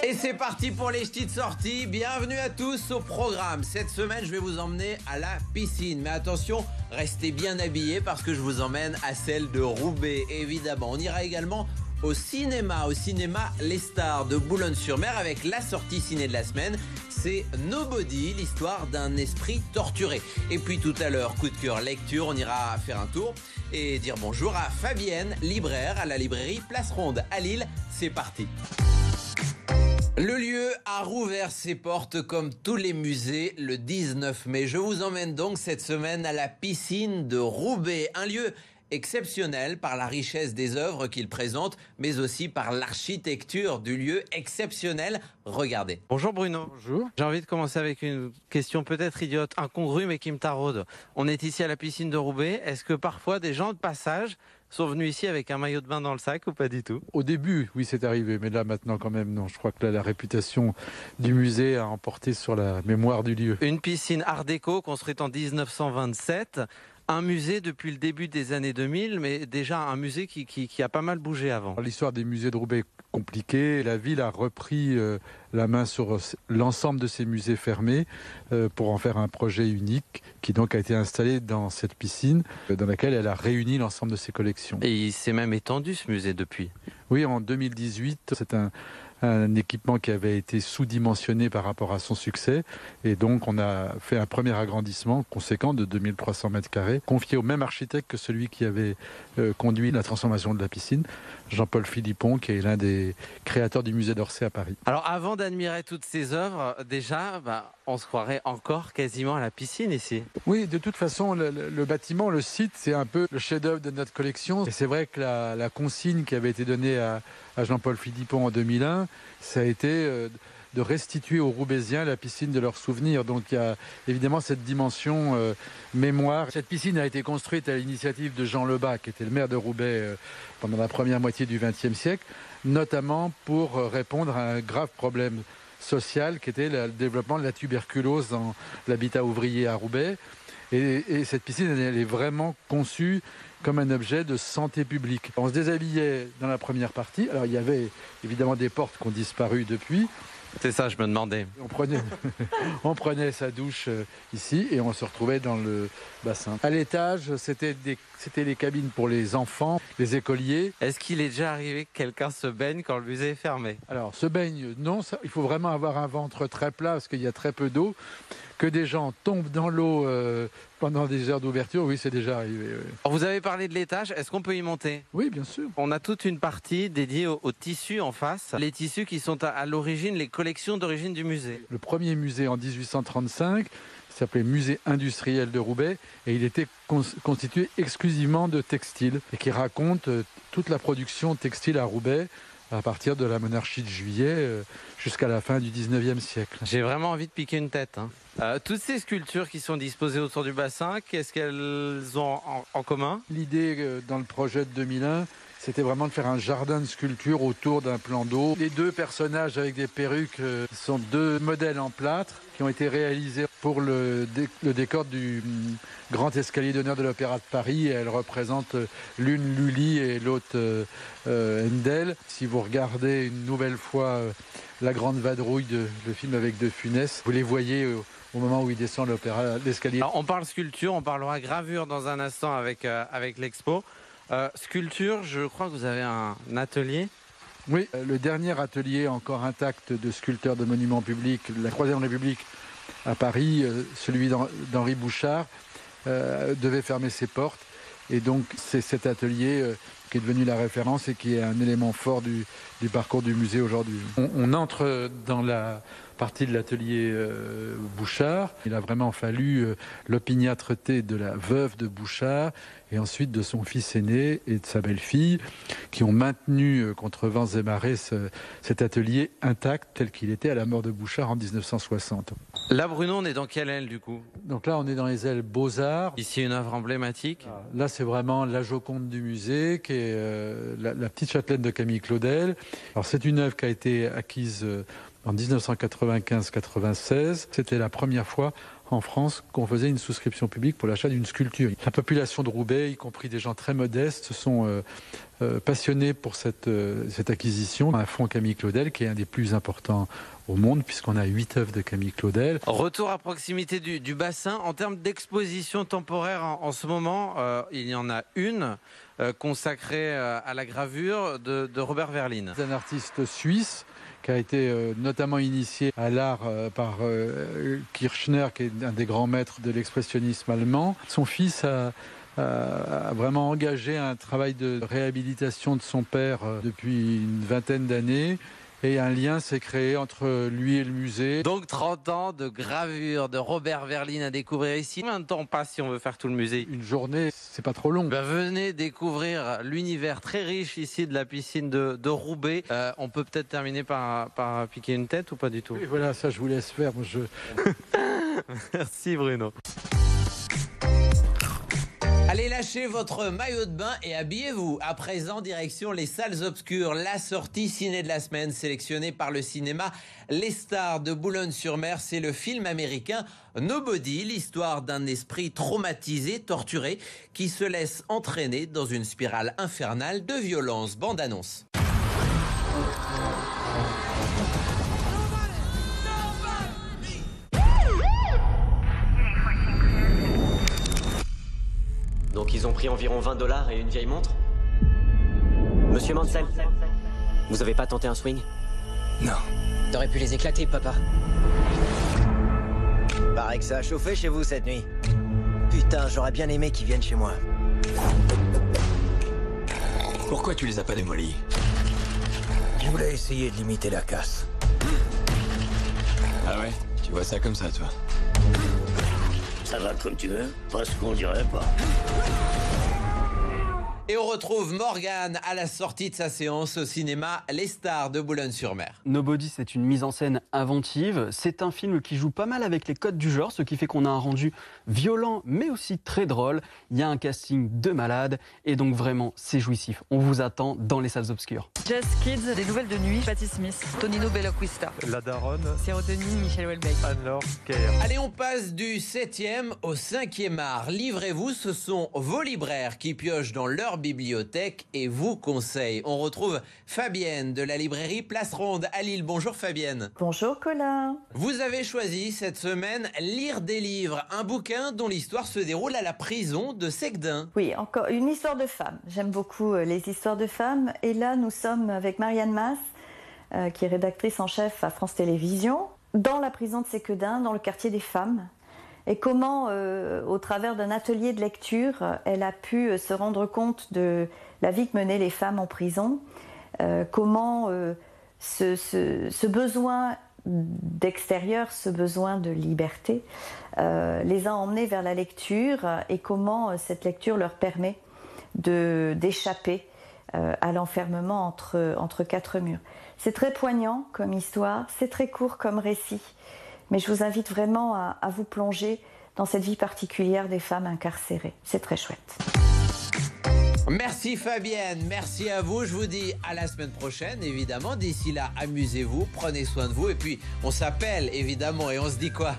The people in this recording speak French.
Et c'est parti pour les petites sorties. Bienvenue à tous au programme. Cette semaine, je vais vous emmener à la piscine. Mais attention, restez bien habillés parce que je vous emmène à celle de Roubaix, évidemment. On ira également au cinéma Les Stars de Boulogne-sur-Mer avec la sortie ciné de la semaine. C'est Nobody, l'histoire d'un esprit torturé. Et puis tout à l'heure, coup de cœur lecture, on ira faire un tour et dire bonjour à Fabienne, libraire à la librairie Place Ronde à Lille. C'est parti. Le lieu a rouvert ses portes comme tous les musées le 19 mai. Je vous emmène donc cette semaine à la piscine de Roubaix, un lieu exceptionnel par la richesse des œuvres qu'il présente, mais aussi par l'architecture du lieu exceptionnel. Regardez. Bonjour Bruno. Bonjour. J'ai envie de commencer avec une question peut-être idiote, incongrue, mais qui me taraude. On est ici à la piscine de Roubaix. Est-ce que parfois des gens de passage sont venus ici avec un maillot de bain dans le sac ou pas du tout? Au début, oui, c'est arrivé, mais là maintenant quand même, non. Je crois que là, la réputation du musée a emporté sur la mémoire du lieu. Une piscine art déco construite en 1927. Un musée depuis le début des années 2000, mais déjà un musée qui a pas mal bougé avant. L'histoire des musées de Roubaix est compliquée. La ville a repris la main sur l'ensemble de ces musées fermés pour en faire un projet unique qui donc a été installé dans cette piscine dans laquelle elle a réuni l'ensemble de ses collections. Et il s'est même étendu ce musée depuis. Oui, en 2018, c'est un équipement qui avait été sous-dimensionné par rapport à son succès. Et donc, on a fait un premier agrandissement conséquent de 2300 mètres carrés, confié au même architecte que celui qui avait conduit la transformation de la piscine, Jean-Paul Philippon, qui est l'un des créateurs du musée d'Orsay à Paris. Alors, avant d'admirer toutes ces œuvres, déjà, on se croirait encore quasiment à la piscine ici. Oui, de toute façon, le bâtiment, le site, c'est un peu le chef-d'œuvre de notre collection. Et c'est vrai que la consigne qui avait été donnée à Jean-Paul Philippon en 2001, ça a été de restituer aux Roubaisiens la piscine de leurs souvenirs. Donc il y a évidemment cette dimension mémoire. Cette piscine a été construite à l'initiative de Jean Lebas, qui était le maire de Roubaix pendant la première moitié du XXe siècle, notamment pour répondre à un grave problème social qui était le développement de la tuberculose dans l'habitat ouvrier à Roubaix. Et cette piscine, elle est vraiment conçue comme un objet de santé publique. On se déshabillait dans la première partie. Alors il y avait évidemment des portes qui ont disparu depuis. C'est ça, je me demandais. On prenait sa douche ici et on se retrouvait dans le bassin. À l'étage, c'était les cabines pour les enfants, les écoliers. Est-ce qu'il est déjà arrivé que quelqu'un se baigne quand le musée est fermé? Alors, se baigne, non. Il faut vraiment avoir un ventre très plat parce qu'il y a très peu d'eau. Que des gens tombent dans l'eau pendant des heures d'ouverture, oui, c'est déjà arrivé. Oui. Alors, vous avez parlé de l'étage, est-ce qu'on peut y monter? Oui, bien sûr. On a toute une partie dédiée aux tissus en face. Les tissus qui sont à l'origine, les collections d'origine du musée. Le premier musée en 1835 s'appelait Musée industriel de Roubaix et il était constitué exclusivement de textiles et qui raconte toute la production textile à Roubaix à partir de la monarchie de Juillet jusqu'à la fin du 19e siècle. J'ai vraiment envie de piquer une tête. Toutes ces sculptures qui sont disposées autour du bassin, qu'est-ce qu'elles ont en commun? L'idée dans le projet de 2001, c'était vraiment de faire un jardin de sculptures autour d'un plan d'eau. Les deux personnages avec des perruques sont deux modèles en plâtre qui ont été réalisés pour le décor du grand escalier d'honneur de l'Opéra de Paris. Elles représentent l'une Lully et l'autre Handel. Si vous regardez une nouvelle fois La Grande Vadrouille, le film avec De Funès, vous les voyez au moment où il descend l'escalier. On parle sculpture, on parlera gravure dans un instant avec l'expo. Sculpture, je crois que vous avez un atelier. Oui, le dernier atelier encore intact de sculpteur de monuments publics, la Troisième République à Paris, celui d'Henri Bouchard, devait fermer ses portes. Et donc c'est cet atelier qui est devenu la référence et qui est un élément fort du parcours du musée aujourd'hui. On entre dans la partie de l'atelier Bouchard. Il a vraiment fallu l'opiniâtreté de la veuve de Bouchard et ensuite de son fils aîné et de sa belle-fille qui ont maintenu contre vents et marées cet atelier intact tel qu'il était à la mort de Bouchard en 1960. Là, Bruno, on est dans quelle aile du coup? Donc là, on est dans les ailes Beaux-Arts. Ici, une œuvre emblématique. Là, c'est vraiment la Joconde du musée, qui est la petite châtelaine de Camille Claudel. Alors, c'est une œuvre qui a été acquise en 1995-96. C'était la première fois en France qu'on faisait une souscription publique pour l'achat d'une sculpture. La population de Roubaix, y compris des gens très modestes, sont passionnés pour cette acquisition. Un fonds Camille Claudel qui est un des plus importants au monde puisqu'on a 8 œuvres de Camille Claudel. Retour à proximité du bassin. En termes d'exposition temporaire en ce moment, il y en a une consacrée à la gravure de Robert Verlin. C'est un artiste suisse qui a été notamment initié à l'art par Kirchner, qui est un des grands maîtres de l'expressionnisme allemand. Son fils a vraiment engagé un travail de réhabilitation de son père depuis une vingtaine d'années. Et un lien s'est créé entre lui et le musée. Donc 30 ans de gravure de Robert Verlin à découvrir ici. Combien de temps passe si on veut faire tout le musée? Une journée, c'est pas trop long. Venez découvrir l'univers très riche ici de la piscine de Roubaix. On peut peut-être terminer par piquer une tête ou pas du tout? Et voilà, ça je vous laisse faire. Merci Bruno. Allez, lâchez votre maillot de bain et habillez-vous. À présent, direction les salles obscures. La sortie ciné de la semaine sélectionnée par le cinéma Les Stars de Boulogne-sur-Mer. C'est le film américain Nobody, l'histoire d'un esprit traumatisé, torturé, qui se laisse entraîner dans une spirale infernale de violence. Bande annonce. Donc ils ont pris environ $20 et une vieille montre? Monsieur Mansell, vous avez pas tenté un swing? Non. T'aurais pu les éclater, papa. Paraît que ça a chauffé chez vous cette nuit. Putain, j'aurais bien aimé qu'ils viennent chez moi. Pourquoi tu les as pas démolis? Je voulais essayer de limiter la casse. Ah ouais? Tu vois ça comme ça, toi? Ça va comme tu veux, pas ce qu'on dirait pas. Et on retrouve Morgane à la sortie de sa séance au cinéma Les Stars de Boulogne-sur-Mer. Nobody, c'est une mise en scène inventive. C'est un film qui joue pas mal avec les codes du genre, ce qui fait qu'on a un rendu violent, mais aussi très drôle. Il y a un casting de malade, et donc vraiment, c'est jouissif. On vous attend dans les salles obscures. Jazz Kids, des nouvelles de nuit, Patti Smith, Tonino Belloquista, La Daronne, Sérotonine, Michel Houellebecq, Anne-Laure Kerr. Allez, on passe du 7e au 5e art. Livrez-vous, ce sont vos libraires qui piochent dans leur bibliothèque et vous conseillent. On retrouve Fabienne de la librairie Place Ronde à Lille. Bonjour Fabienne. Bonjour Colin. Vous avez choisi cette semaine Lire des livres, un bouquin dont l'histoire se déroule à la prison de Segdin. Oui, encore une histoire de femmes. J'aime beaucoup les histoires de femmes. Et là, nous sommes avec Marianne Mas, qui est rédactrice en chef à France Télévisions, dans la prison de Séquedin, dans le quartier des femmes. Et comment, au travers d'un atelier de lecture, elle a pu se rendre compte de la vie que menaient les femmes en prison, comment ce besoin d'extérieur, ce besoin de liberté, les a emmenés vers la lecture et comment cette lecture leur permet d'échapper à l'enfermement entre quatre murs. C'est très poignant comme histoire, c'est très court comme récit. Mais je vous invite vraiment à vous plonger dans cette vie particulière des femmes incarcérées. C'est très chouette. Merci Fabienne, merci à vous. Je vous dis à la semaine prochaine, évidemment. D'ici là, amusez-vous, prenez soin de vous. Et puis, on s'appelle, évidemment, et on se dit quoi ?